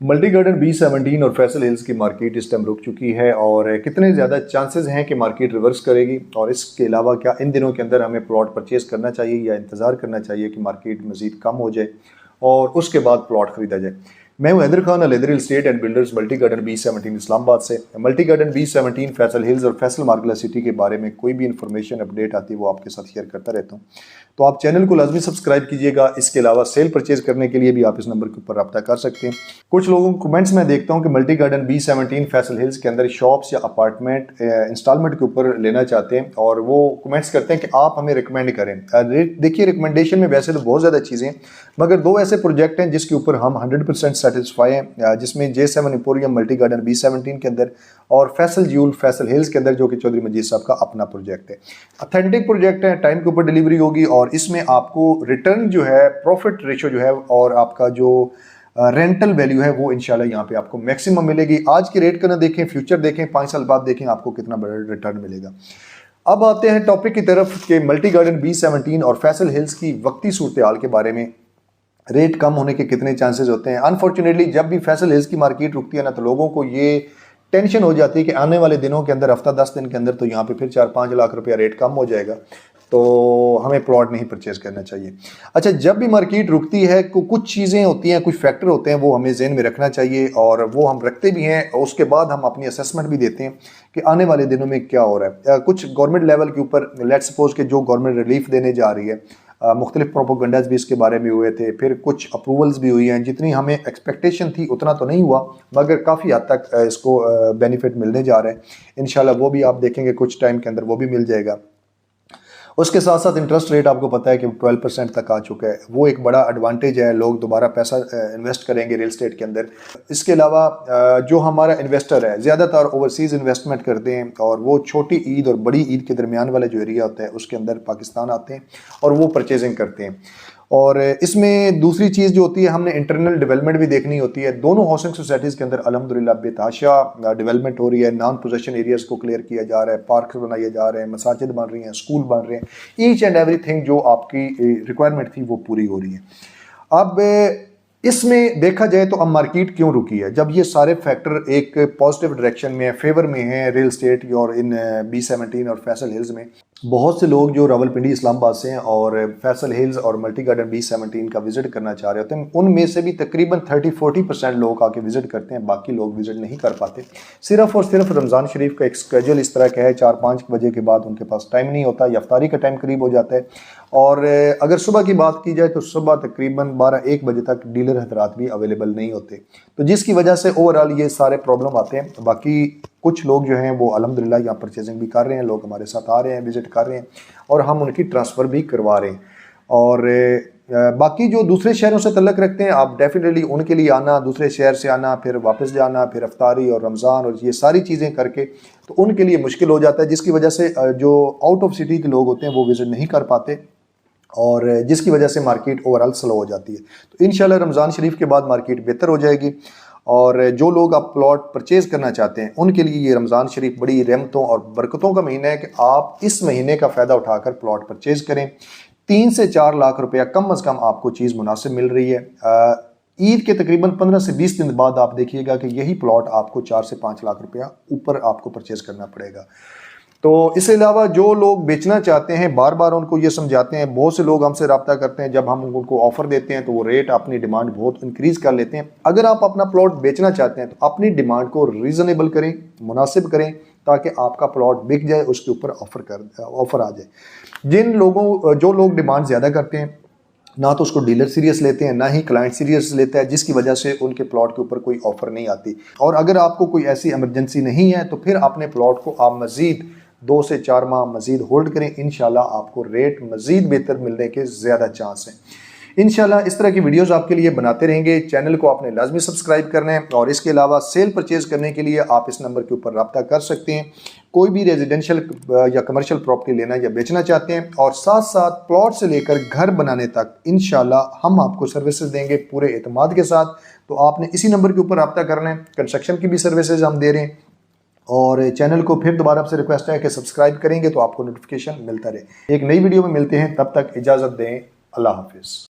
Multi garden B17 और Faisal hills की market इस टाइम रुक चुकी है और कितने ज़्यादा चांसेस हैं कि मार्केट रिवर्स करेगी। और इसके अलावा क्या इन दिनों के अंदर हमें प्लॉट परचेज़ करना चाहिए या इंतज़ार करना चाहिए कि मार्केट मज़ीद कम हो जाए और उसके बाद प्लॉट ख़रीदा जाए। मैं हूं Haider Khan, Al-Haider real estate and builders, multi garden B17 Islamabad से। Multi garden B17, Faisal hills और फैसल मार्गला सिटी के बारे में कोई भी इंफॉर्मेशन अपडेट आती है वो आपके साथ शेयर करता रहता हूं, तो आप चैनल को लाजमी सब्सक्राइब कीजिएगा। इसके अलावा सेल परचेज करने के लिए भी आप इस नंबर के ऊपर रब्ता कर सकते हैं। कुछ लोगों को कमेंट्स में देखता हूं कि multi garden B17 Faisal hills के अंदर शॉप्स या अपार्टमेंट इंस्टॉलमेंट के ऊपर लेना चाहते हैं और वो कमेंट्स करते हैं कि आप हमें रिकमेंड करें। देखिए, रिकमेंडेशन में वैसे तो बहुत ज़्यादा चीज़ें हैं, मगर दो ऐसे प्रोजेक्ट हैं जिसके ऊपर हम 100% सेटिस्फाई हैं, जिसमें J7 emporium multi garden B17 के अंदर और फैसल ज्यूल फैसल हिल्स के अंदर, जो कि चौधरी मजीद साहब का अपना प्रोजेक्ट है। ऑथेंटिक प्रोजेक्ट है, टाइम के ऊपर डिलीवरी होगी और इसमें आपको रिटर्न जो है, प्रॉफिट रेशो जो है और आपका जो रेंटल वैल्यू है वो इंशाल्लाह यहाँ पे आपको मैक्सिमम मिलेगी। आज के रेट का ना देखें, फ्यूचर देखें, 5 साल बाद देखें आपको कितना बड़ा रिटर्न मिलेगा। अब आते हैं टॉपिक की तरफ कि मल्टी गार्डन B17 और फैसल हिल्स की वक्ती सूरत हाल के बारे में। रेट कम होने के कितने चांसेस होते हैं। अनफॉर्चुनेटली जब भी फैसल हिल्स की मार्केट रुकती है ना, तो लोगों को ये टेंशन हो जाती है कि आने वाले दिनों के अंदर, हफ्ता 10 दिन के अंदर तो यहाँ पे फिर 4-5 लाख रुपया रेट कम हो जाएगा, तो हमें प्लॉट नहीं परचेज करना चाहिए। अच्छा, जब भी मार्केट रुकती है कुछ चीज़ें होती हैं, कुछ फैक्टर होते हैं, वो हमें ज़हन में रखना चाहिए और वो हम रखते भी हैं। और उसके बाद हम अपनी असेसमेंट भी देते हैं कि आने वाले दिनों में क्या हो रहा है। कुछ गवर्नमेंट लेवल के ऊपर, लेट्स सपोज के जो गवर्नमेंट रिलीफ देने जा रही है, मुख्तलिफ प्रोपोगंडाज भी इसके बारे में हुए थे, फिर कुछ अप्रूवल्स भी हुई हैं। जितनी हमें एक्सपेक्टेशन थी उतना तो नहीं हुआ, मगर काफ़ी हद तक इसको बेनिफिट मिलने जा रहे हैं। इंशाल्लाह वो भी आप देखेंगे कुछ टाइम के अंदर वो भी मिल जाएगा। उसके साथ साथ इंटरेस्ट रेट आपको पता है कि 12% तक आ चुका है, वो एक बड़ा एडवांटेज है। लोग दोबारा पैसा इन्वेस्ट करेंगे रियल एस्टेट के अंदर। इसके अलावा जो हमारा इन्वेस्टर है, ज़्यादातर ओवरसीज़ इन्वेस्टमेंट करते हैं और वो छोटी ईद और बड़ी ईद के दरमियान वाला जो एरिया होता है उसके अंदर पाकिस्तान आते हैं और वो परचेजिंग करते हैं। और इसमें दूसरी चीज़ जो होती है, हमने इंटरनल डेवलपमेंट भी देखनी होती है। दोनों हाउसिंग सोसाइटीज़ के अंदर अल्हम्दुलिल्लाह बेतहाशा डेवलपमेंट हो रही है। नॉन पोजेशन एरियाज़ को क्लियर किया जा रहा है, पार्क बनाए जा रहे हैं, मसाजिद बन रही हैं, स्कूल बन रहे हैं। ईच एंड एवरीथिंग जो आपकी रिक्वायरमेंट थी वो पूरी हो रही है। अब इसमें देखा जाए तो अब मार्केट क्यों रुकी है, जब ये सारे फैक्टर एक पॉजिटिव डायरेक्शन में, फेवर में हैं रियल एस्टेट और इन B17 और फैसल हिल्स में। बहुत से लोग जो रावलपिंडी इस्लामाबाद से हैं और फैसल हिल्स और मल्टी गार्डन B17 का विजिट करना चाह रहे होते हैं, उनमें से भी तकरीबन 30-40% लोग आके विजिट करते हैं, बाकी लोग विजिट नहीं कर पाते। सिर्फ और सिर्फ रमज़ान शरीफ का एक स्केड्यूल इस तरह का है, 4-5 बजे के बाद उनके पास टाइम नहीं होता, या इफ्तारी का टाइम करीब हो जाता है। और अगर सुबह की बात की जाए तो सुबह तकरीबन 12-1 बजे तक डीलर हजरात भी अवेलेबल नहीं होते, तो जिसकी वजह से ओवरऑल ये सारे प्रॉब्लम आते हैं। बाकी कुछ लोग जो हैं वो अल्हम्दुलिल्लाह यहाँ परचेजिंग भी कर रहे हैं, लोग हमारे साथ आ रहे हैं, विजिट कर रहे हैं और हम उनकी ट्रांसफ़र भी करवा रहे हैं। और बाकी जो दूसरे शहरों से तल्लक रखते हैं, आप डेफिनेटली उनके लिए आना, दूसरे शहर से आना, फिर वापस जाना, फिर इफ्तारी और रमज़ान और ये सारी चीज़ें करके, तो उनके लिए मुश्किल हो जाता है, जिसकी वजह से जो आउट ऑफ सिटी के लोग होते हैं वो विजिट नहीं कर पाते और जिसकी वजह से मार्केट ओवरऑल स्लो हो जाती है। तो इंशाल्लाह रमज़ान शरीफ के बाद मार्केट बेहतर हो जाएगी और जो लोग आप प्लॉट परचेज़ करना चाहते हैं उनके लिए ये रमज़ान शरीफ बड़ी रहमतों और बरकतों का महीना है कि आप इस महीने का फ़ायदा उठाकर प्लॉट परचेज़ करें। 3 से 4 लाख रुपया कम अज़ कम आपको चीज़ मुनासिब मिल रही है। ईद के तकरीबन 15 से 20 दिन बाद आप देखिएगा कि यही प्लॉट आपको 4 से 5 लाख रुपया ऊपर आपको परचेज़ करना पड़ेगा। तो इसके अलावा जो लोग बेचना चाहते हैं, बार बार उनको ये समझाते हैं, बहुत से लोग हमसे रब्ता करते हैं, जब हम उनको ऑफ़र देते हैं तो वो रेट, अपनी डिमांड बहुत इंक्रीज़ कर लेते हैं। अगर आप अपना प्लॉट बेचना चाहते हैं तो अपनी डिमांड को रीज़नेबल करें, मुनासिब करें, ताकि आपका प्लॉट बिक जाए, उसके ऊपर ऑफ़र आ जाए। जो लोग डिमांड ज़्यादा करते हैं, ना तो उसको डीलर सीरियस लेते हैं, ना ही क्लाइंट सीरियस लेता है, जिसकी वजह से उनके प्लॉट के ऊपर कोई ऑफ़र नहीं आती। और अगर आपको कोई ऐसी इमरजेंसी नहीं है तो फिर अपने प्लॉट को आप मज़ीद 2 से 4 माह मज़ीद होल्ड करें। इंशाल्लाह आपको रेट मज़ीद बेहतर मिलने के ज़्यादा चांस हैं। इंशाल्लाह इस तरह की वीडियोस आपके लिए बनाते रहेंगे। चैनल को आपने लाजमी सब्सक्राइब करना है और इसके अलावा सेल परचेज़ करने के लिए आप इस नंबर के ऊपर रब्ता कर सकते हैं। कोई भी रेजिडेंशियल या कमर्शियल प्रॉपर्टी लेना या बेचना चाहते हैं और साथ साथ प्लॉट से लेकर घर बनाने तक इंशाल्लाह हम आपको सर्विसेज देंगे पूरे एतमाद के साथ। तो आपने इसी नंबर के ऊपर रब्ता करना है। कंस्ट्रक्शन की भी सर्विसेज हम दे रहे हैं और चैनल को फिर दोबारा आपसे रिक्वेस्ट है कि सब्सक्राइब करेंगे तो आपको नोटिफिकेशन मिलता रहे। एक नई वीडियो में मिलते हैं, तब तक इजाज़त दें। अल्लाह हाफिज़।